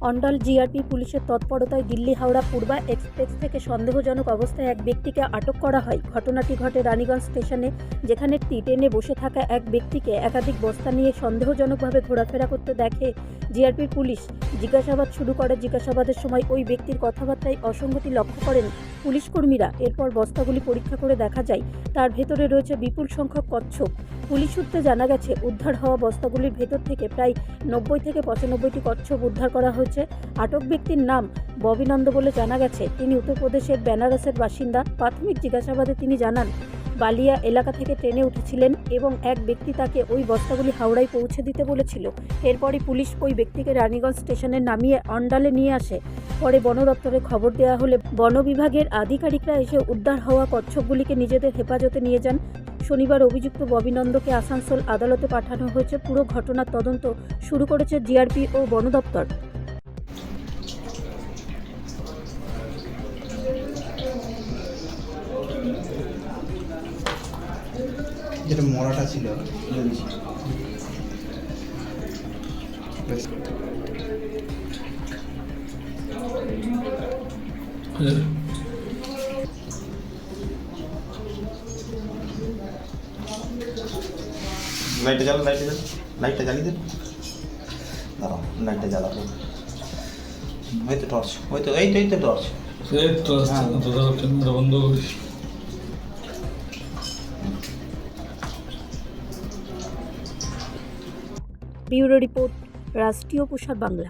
Andal GRP পুলিশের তৎপরতায় দিল্লি হাওড়া পূর্বা express থেকে সন্দেহজনক অবস্থায় এক ব্যক্তিকে আটক করা হয়। ঘটনাটি ঘটে রানীগঞ্জ স্টেশনে, যেখানে ট্রেনে বসে থাকা এক ব্যক্তিকে একাধিক বস্তা নিয়ে সন্দেহজনকভাবে ঘোরাফেরা করতে দেখে জিআরপির পুলিশ। জিজ্ঞাসাবাদ শুরু করে। জিজ্ঞাসাবাদের সময় ওই ব্যক্তির কথাবার্তায় অসঙ্গতি লক্ষ্য করেন পুলিশ কর্মীরা। এরপর বস্তাগুলি পরীক্ষা করে দেখা যায় তার ভেতরে রয়েছে বিপুল সংখ্যক কচ্ছপ। পুলিশ সূত্রে জানা গেছে, উদ্ধার হওয়া বস্তাগুলির ভেতর থেকে প্রায় 90 থেকে 95টি কচ্ছপ উদ্ধার করা হয়েছে। আটক ব্যক্তির নাম ববি নন্দ বলে জানা গেছে। তিনি উত্তরপ্রদেশের বেনারসের বাসিন্দা। প্রাথমিক জিজ্ঞাসাবাদে তিনি জানান, বালিয়া এলাকা থেকে ট্রেনে উঠেছিলেন এবং এক ব্যক্তি তাকে ওই বস্তাগুলি হাওড়ায় পৌঁছে দিতে বলেছিল। এরপরই পুলিশ ওই ব্যক্তিকে রানীগঞ্জ স্টেশনে নামিয়ে অন্ডালে নিয়ে আসে। পরে বন দপ্তরে খবর দেওয়া হলে বন বিভাগের আধিকারিকরা এসে উদ্ধার হওয়া কচ্ছপগুলিকে নিজেদের হেফাজতে নিয়ে যান। শনিবার অভিযুক্ত ববি নন্দকে আসানসোল আদালতে পাঠানো হয়েছে। পুরো ঘটনার তদন্ত শুরু করেছে জিআরপি ও বন দপ্তর। যেটা মরাটা ছিল লাইটটা জ্বালিয়ে দেন। দাঁড়াও, লাইটটা জ্বালাবো। ওই তো টর্চ, এই তো টর্চ। বন্ধ করিস। ব্যুরো রিপোর্ট, রাষ্ট্রীয় প্রসার বাংলা।